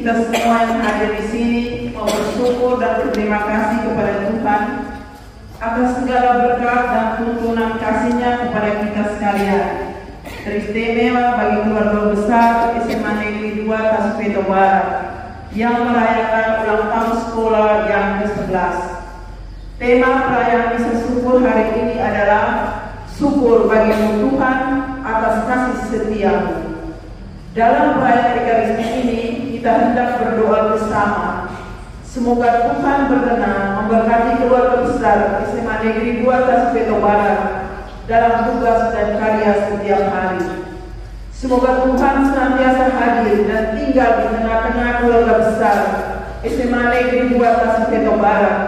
kita semua yang hadir di sini mau bersyukur dan berterima kasih kepada Tuhan atas segala berkat dan tuntunan kasih-Nya kepada kita sekalian. Teristimewa bagi keluarga besar SMA Negeri 2 Taspeto Barat yang merayakan ulang tahun sekolah yang ke-11. Tema perayaan misa syukur hari ini adalah syukur bagimu Tuhan atas kasih setiamu. Dalam perayaan Ekaristi ini kita hendak berdoa bersama. Semoga Tuhan berkenan memberkati keluarga besar SMA Negeri 2 Taspeto Barat dalam tugas dan karya setiap hari. Semoga Tuhan senantiasa hadir dan tinggal di tengah-tengah keluarga besar SMA Negeri 2 Taspeto Barat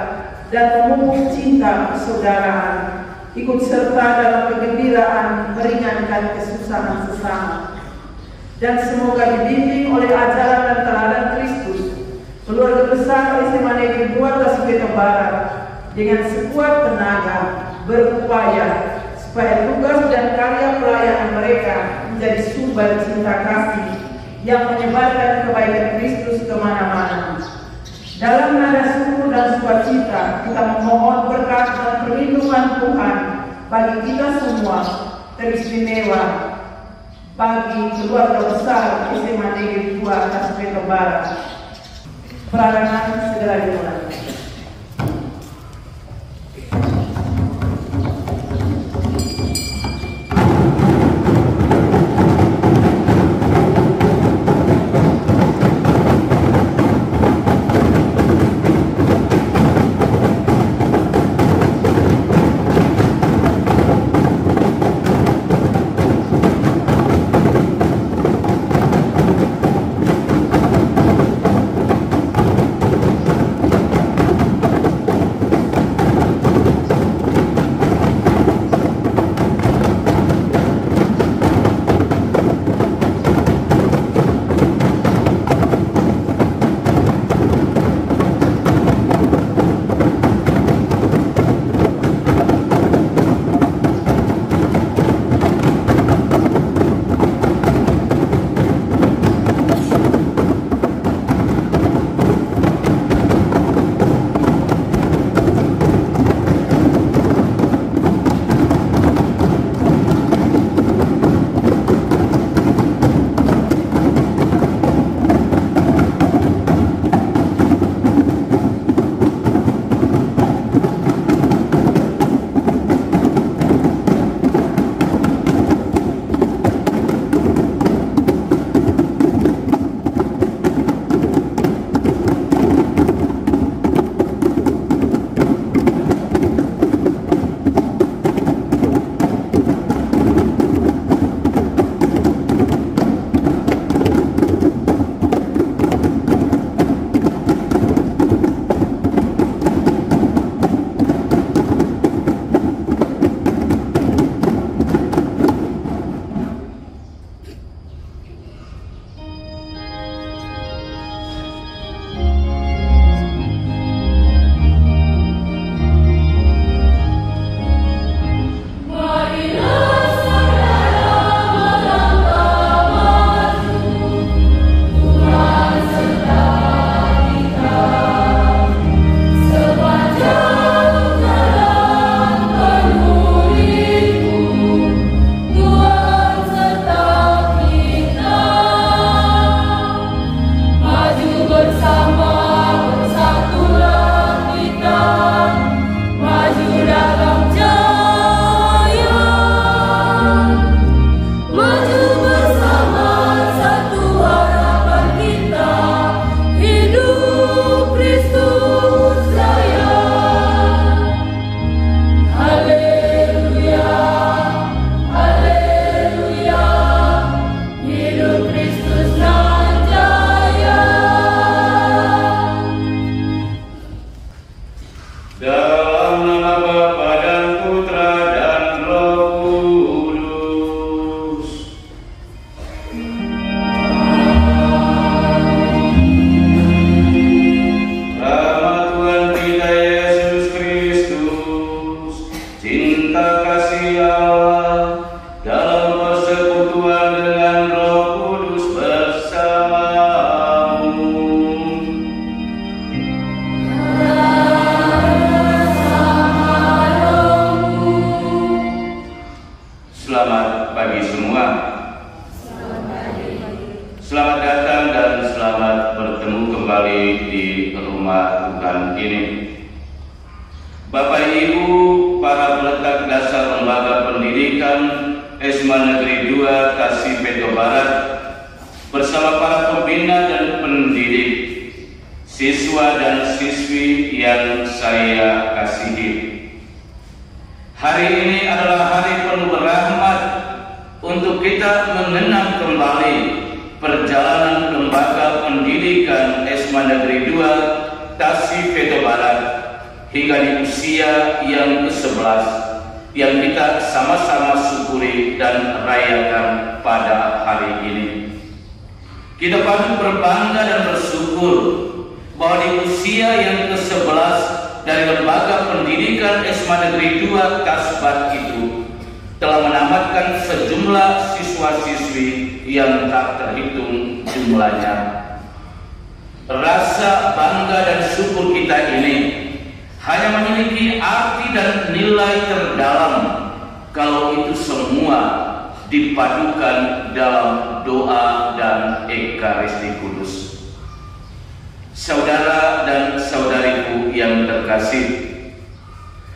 dan memupuk cinta persaudaraan, ikut serta dalam kegembiraan meringankan kesusahan sesama. Dan semoga dibimbing oleh ajaran dan teladan Kristus, keluarga besar SMA Negeri 2 Taspeto Barat dengan sekuat tenaga berupaya supaya tugas dan karya pelayanan mereka menjadi sumber cinta kasih yang menyebarkan kebaikan Kristus kemana-mana. Dalam nada syukur dan sukacita kita memohon berkat dan perlindungan Tuhan bagi kita semua, teristimewa bagi keluarga besar SMA Negeri 2 Taspeto Barat. Peragangan segera dimulai. kembali di rumah Tuhan ini. Bapak Ibu, para peletak dasar lembaga pendidikan SMA Negeri 2 Tasik Peto Barat, bersama para pembina dan pendidik, siswa dan siswi yang saya kasihi. Hari ini adalah hari penuh rahmat untuk kita mengenang kembali perjalanan lembaga pendidikan SMA Negeri 2 Tasik Peto Barat hingga di usia yang ke-11 yang kita sama-sama syukuri dan rayakan pada hari ini. Kita patut berbangga dan bersyukur bahwa di usia yang ke-11 dari lembaga pendidikan SMA Negeri 2 Tasbat itu telah menamatkan sejumlah siswa-siswi yang tak terhitung jumlahnya. Rasa bangga dan syukur kita ini hanya memiliki arti dan nilai terdalam kalau itu semua dipadukan dalam doa dan Ekaristi Kudus. Saudara dan saudariku yang terkasih,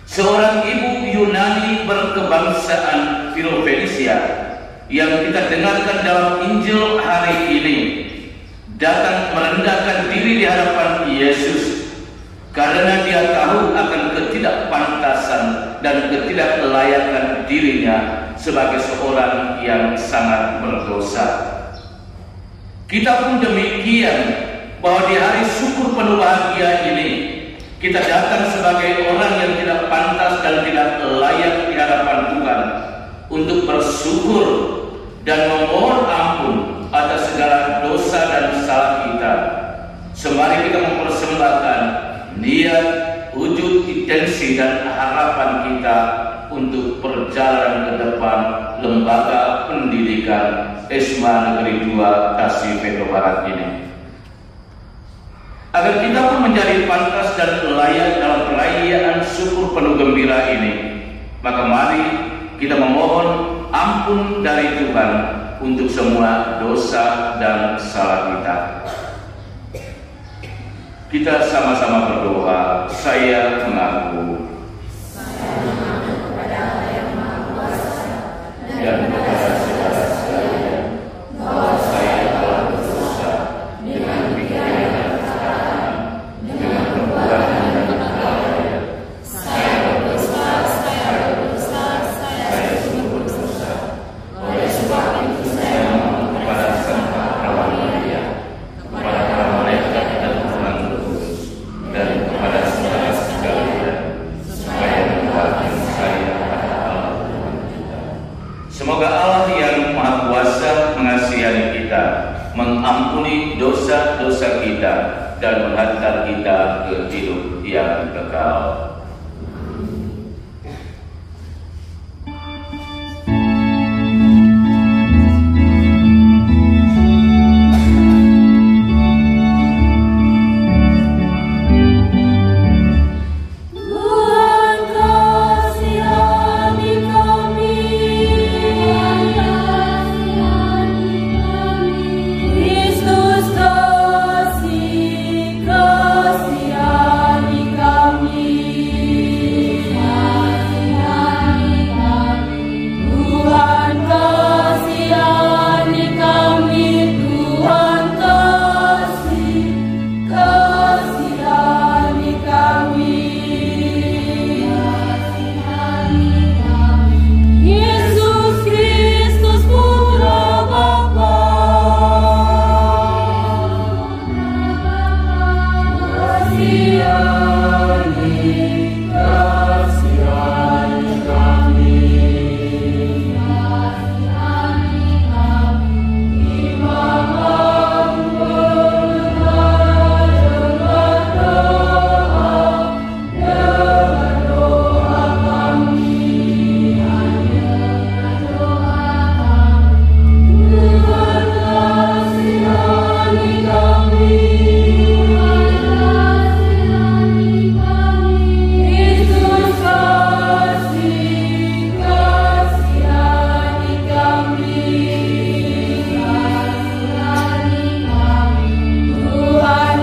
seorang ibu Yunani berkebangsaan Filofenisia yang kita dengarkan dalam Injil hari ini datang merendahkan diri di hadapan Yesus karena dia tahu akan ketidakpantasan dan ketidaklayakan dirinya sebagai seorang yang sangat berdosa. Kita pun demikian, bahwa di hari syukur penuh bahagia ini kita datang sebagai orang yang tidak pantas dan tidak layak di hadapan Tuhan untuk bersyukur dan memohon ampun atas segala dosa dan salah kita. Semari kita mempersembahkan niat, wujud, intensi dan harapan kita untuk perjalanan ke depan lembaga pendidikan SMA Negeri 2 Tasik Peto Barat ini. Agar kita pun menjadi pantas dan layak dalam perayaan syukur penuh gembira ini, maka mari kita memohon ampun dari Tuhan untuk semua dosa dan salah kita. Kita sama-sama berdoa. Saya mengaku kepada Allah yang Maha Kuasa dan kepada saudara sekalian bahwa saya telah berdosa dengan pikiran dan perkataan, dengan perbuatan dan lalai. Saya berdosa, saya sungguh berdosa. Oleh sebab itu saya memohon kepada Sang Perawan Maria, kepada para malaikat dan Tuhan Kudus, dan kepada saudara sekalian, supaya mendoakan saya pada Allah Tuhan kita. Semoga Allah yang Maha Kuasa mengasihani kita, mengampuni dosa-dosa kita, dan menghantar kita ke hidup yang kekal. Tuhan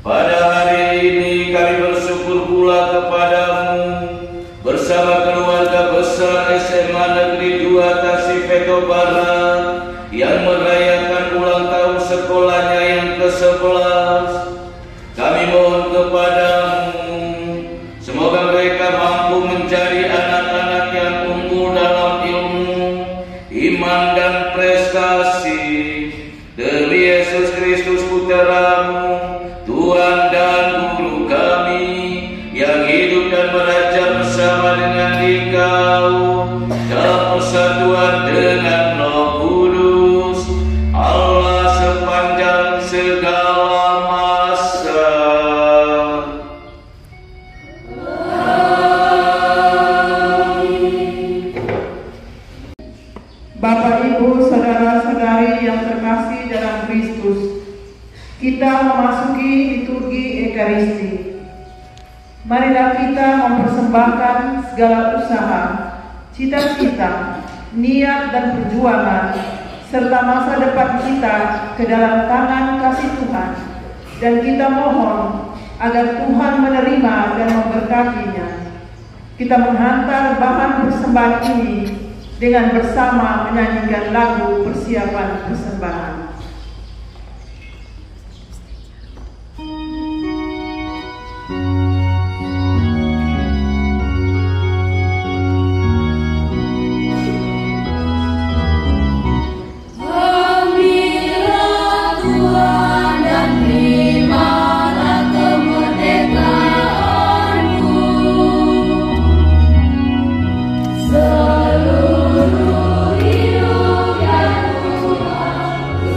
Pada hari ini kami bersyukur pula kepadamu bersama keluarga besar SMA Negeri 2 Tasifeto Barat yang merayakan ulang tahun sekolahnya yang ke-11. Kami mohon kepadamu, semoga mereka mampu menjadi anak-anak yang unggul dalam ilmu, iman dan prestasi. Demi Yesus Kristus Putra-Mu, Tuhan dan Guru kami, yang hidup dan meraja bersama dengan Engkau dalam persatuan dengan Roh Kudus, Allah sepanjang segala masa. Bapak, Ibu, saudara-saudari yang terkasih dalam Kristus, kita memasuki liturgi Ekaristi. Marilah kita mempersembahkan segala usaha, cita-cita, niat dan perjuangan, serta masa depan kita ke dalam tangan kasih Tuhan. Dan kita mohon agar Tuhan menerima dan memberkatinya. Kita menghantar bahan persembahan ini dengan bersama menyanyikan lagu persiapan persembahan. Seluruh hidup yang Tuhan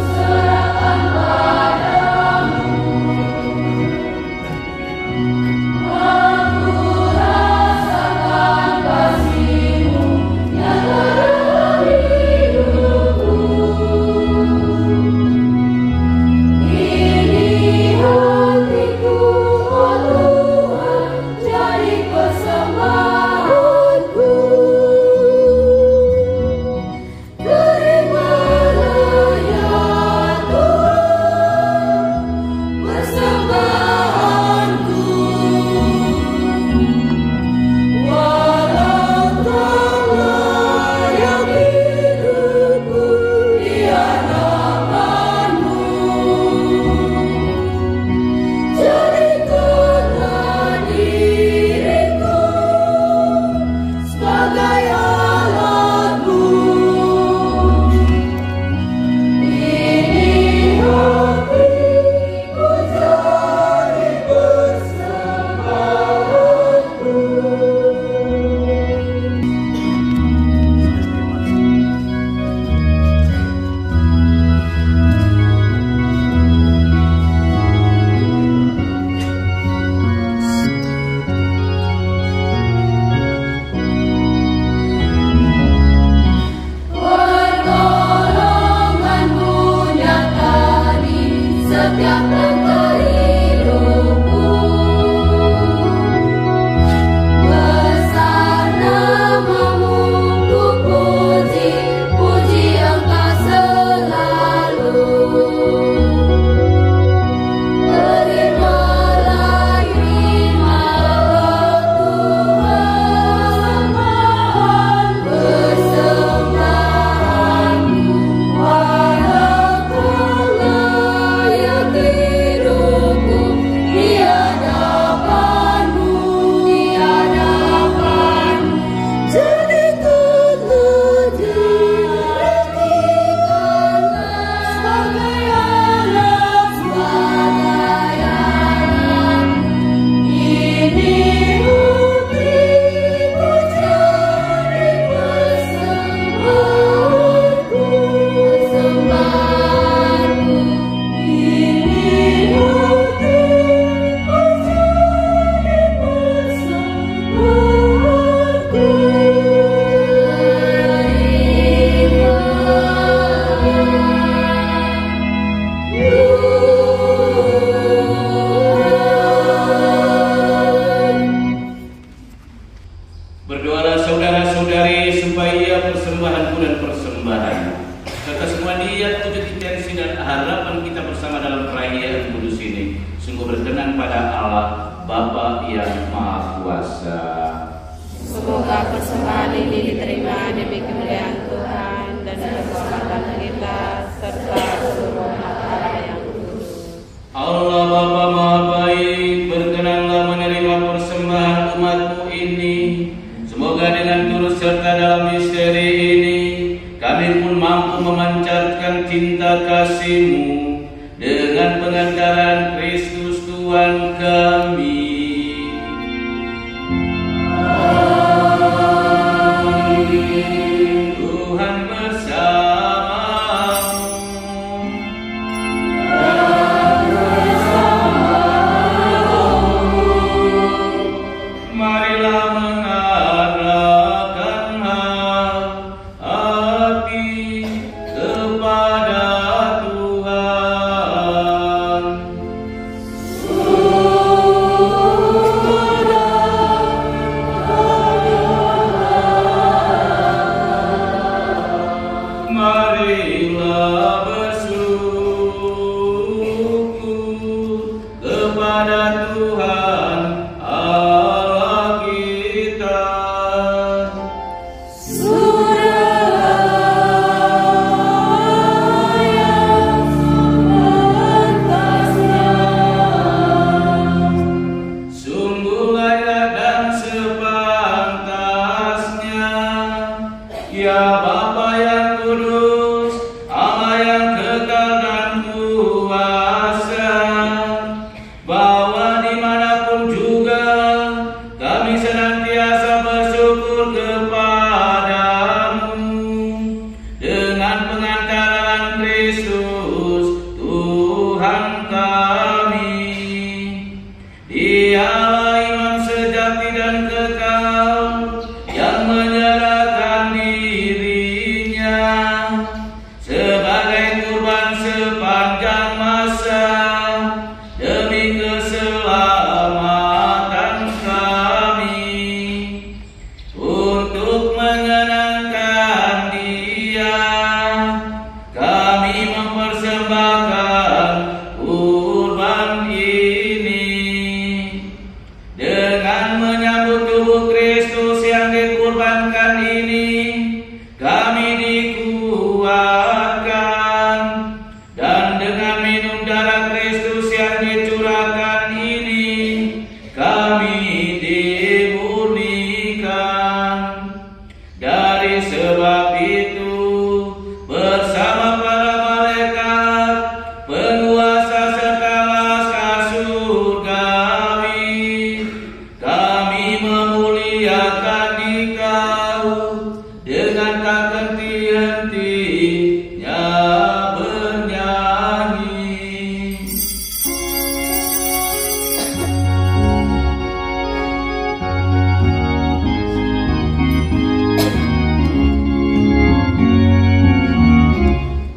sungguh berkenan pada Allah Bapa yang Maha Kuasa. Semoga persembahan ini diterima demi kemuliaan Tuhan dan keselamatan kita serta seluruh umat Allah yang kudus. Allah Bapa Maha Baik, berkenanlah menerima persembahan umat-Mu ini. Semoga dengan turut serta dalam misteri ini, kami pun mampu memancarkan cinta kasih-Mu dengan pengantaran Kristus Tuhan kami. Tuhan bersamamu. Marilah mengarahkan hati kepada Tuhan. Marilah bersyukur kepada Tuhan Allah kita. Sungguh layak dan sepantasnya, ya Bapa yang kudus, Allah yang kekal dan kuasa, bahwa dimanapun juga kami senantiasa bersyukur kepadamu dengan pengantaran Kristus Tuhan kami. Dialah imam sejati dan kekal yang menyerahkan dirinya sebagai kurban sepanjang masa demi keselamatan kami. Untuk mengenangkan Dia, kami mempersembahkan kurban ini. Dengan menyambut tubuh Kristus yang dikurbankan ini, kami dikuatkan, dan dengan minum darah Kristus yang dicurahkan ini, kami dimurnikan. Dari sebab itu, bersama para malaikat, penguasa serta laskar surgawi, kami memuliakan Dikau dengan tak henti-hentinya bernyanyi.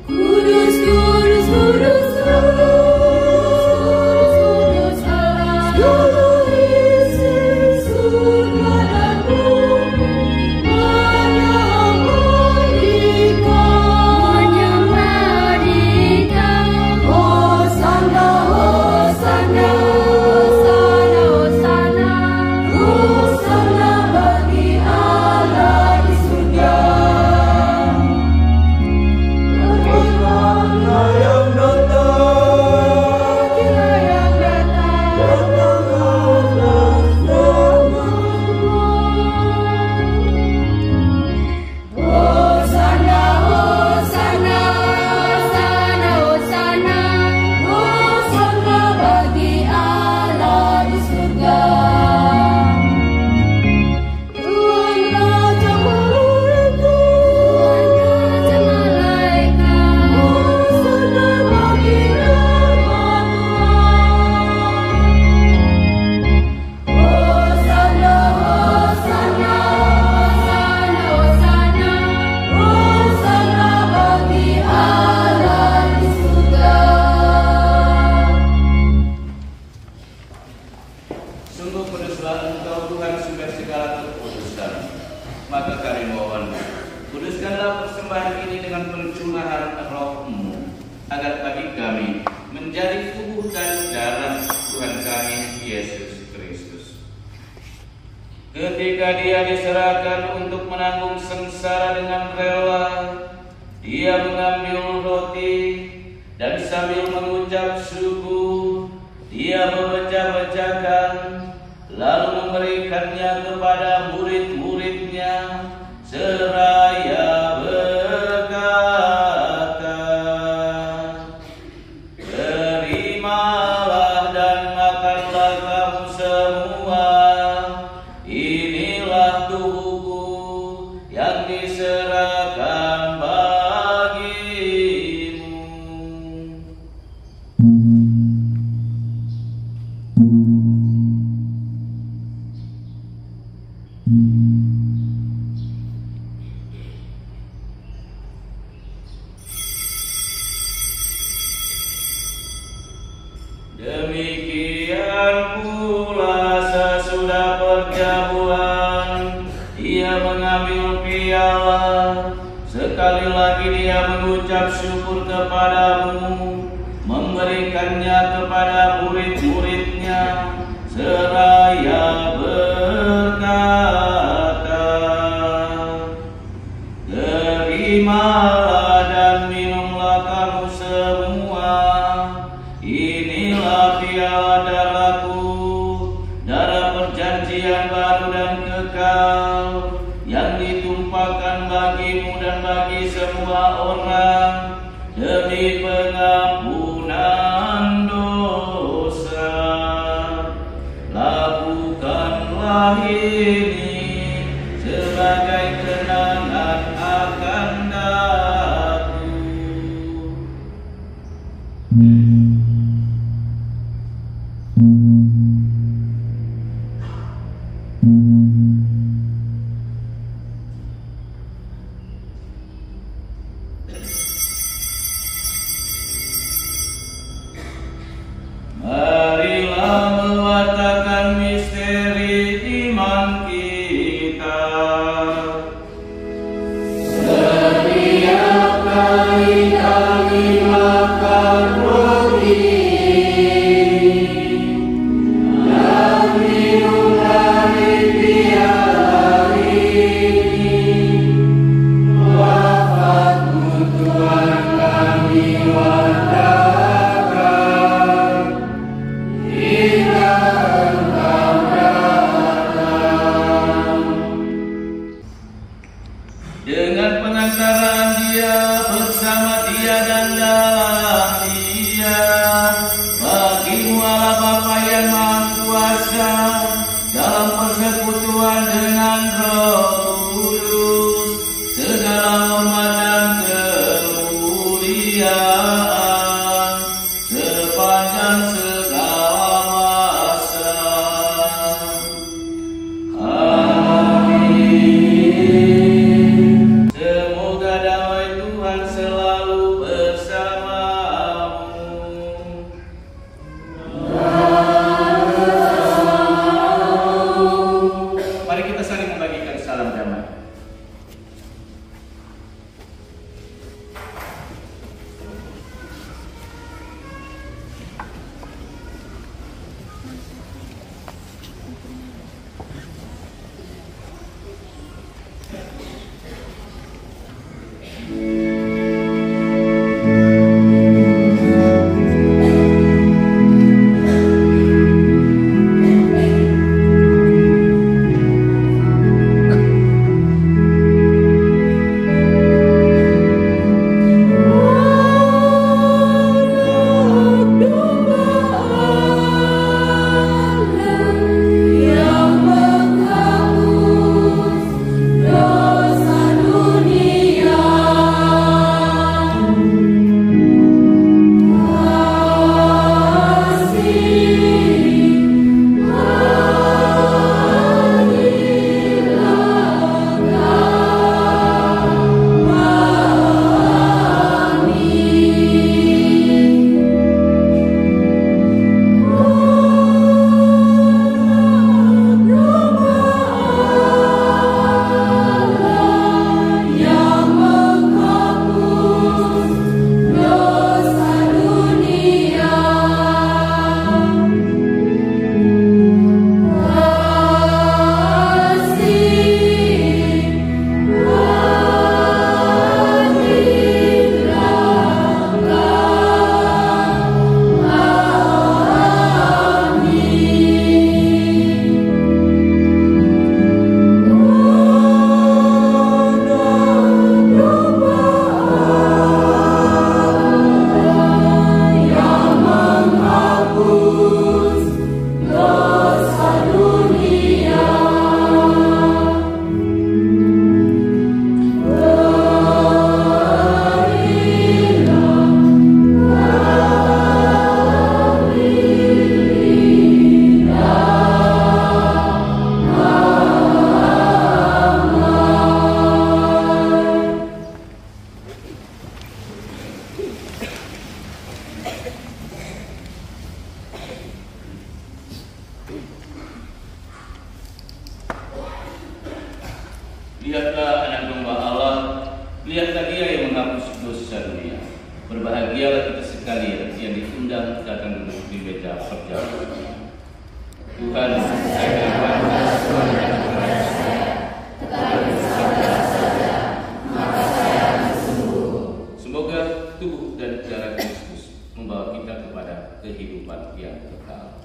Kudus, kudus, kudus, kudus Allah, segala isi surga dan bumi menyembah Hosana, Hosana, Hosana, Hosana, Hosana bagi Allah di surga. Hosana, Hosana, Hosana, Hosana, Hosana bagi Allah di surga. Tuhan Raja Malaikat, Hosana bagi nama Tuhan. Hosana, Hosana, Hosana, Hosana, Hosana bagi Allah di surga. Sungguh kuduslah Engkau Tuhan sumber segala kekudusan. Maka kami mohon, kuduskanlah persembahan ini dengan pencurahan Roh-Mu, agar bagi kami menjadi tubuh dan darah Ketika dia diserahkan untuk menanggung sengsara dengan rela, dia mengambil roti dan sambil mengucap syukur, dia memecah-mecahkan, lalu memberikannya kepada murid-muridnya, seraya berkata, "Terimalah dan makanlah kamu semua, inilah tubuhku yang diserahkan bagimu." Demikian pula sesudah perjamuan, dia mengambil piala. Sekali lagi dia mengucap syukur kepadamu, memberikannya kepada murid-muridnya, seraya berkata, "Terimalah dan minumlah kamu semua, inilah piala darahku, darah perjanjian baru dan kekal, yang ditumpahkan bagimu dan bagi semua orang demi pengampunan dosa. Lakukanlah ini sebagai kenangan akan aku." Marilah mewartakan misteri iman kita. Setiap kali kami makan roti dan minum dari piala ini, wafatmu Tuhan kami wartakan hingga Engkau datang. Dengan pengantaran dia, bersama dia dan dalam dia, bagimu Allah Bapa yang Maha Kuasa, dalam persekutuan dengan Roh Kudus, segala hormat dan kemuliaan sepanjang segala masa. Amin. Semoga damai Tuhan selalu bersamamu. Mari kita saling membagikan salam damai. Lihatlah anak domba Allah, lihatlah Dia yang menghapus dosa dunia. Berbahagialah kita sekalian yang diundang datang duduk di meja perjamuan. Tuhan, saya semoga tubuh dan darah Kristus membawa kita kepada kehidupan yang kekal.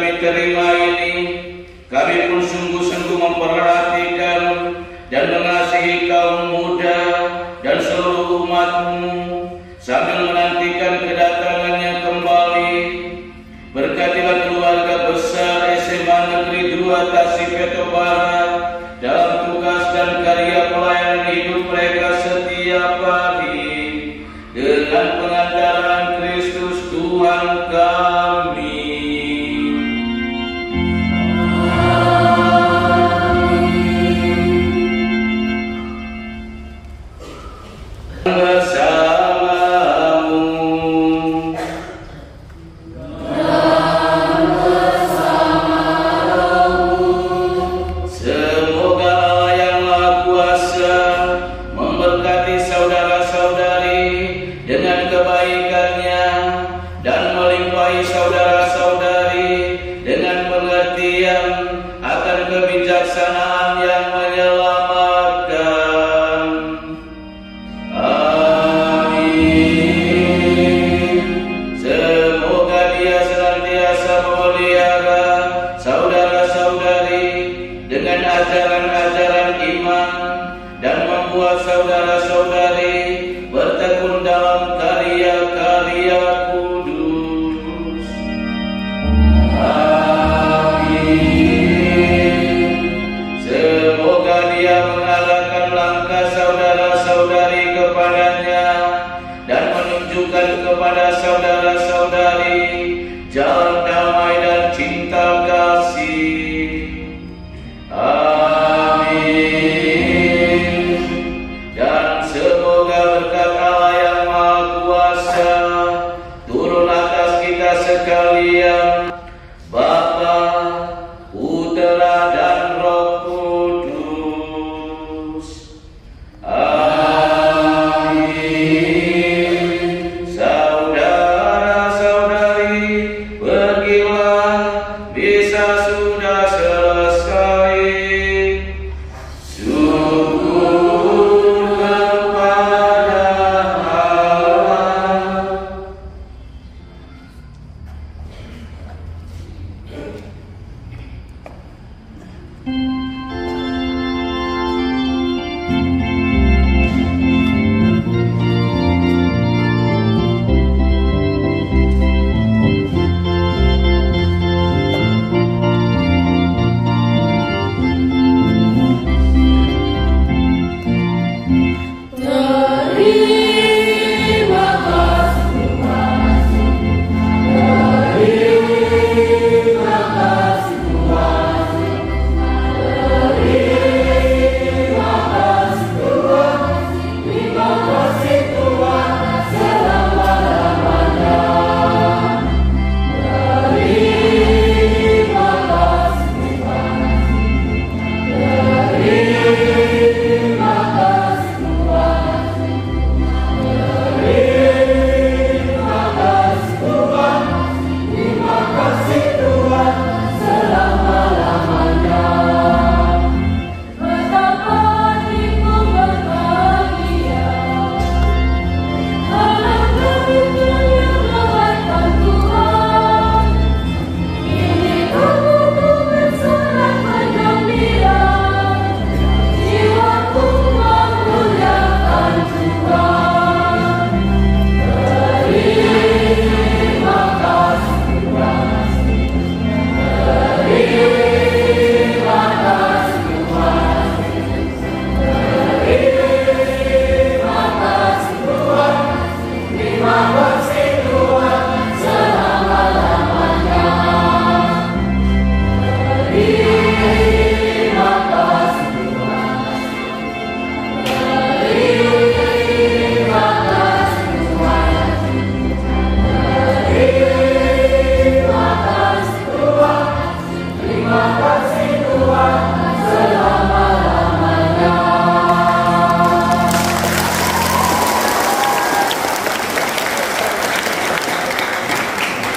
kami terima ini, kami pun sungguh-sungguh memperhatikan dan mengasihi kaum muda dan seluruh umat-Mu sambil menantikan kedatangannya kembali. Berkatilah keluarga besar SMA Negeri 2 Tasifeto Barat dalam tugas dan karya pelayanan hidup mereka setiap hari dengan pengantaran Kristus Tuhan kami. Kebijaksanaan yang menyelamatkan. Amin. Semoga Dia senantiasa memelihara saudara-saudari dengan ajaran-ajaran iman dan membuat saudara-saudari bertekun dalam karya-karya kudus. Semoga Dia mengarahkan langkah saudara-saudari kepadanya dan menunjukkan kepada saudara-saudari jalan damai dan cinta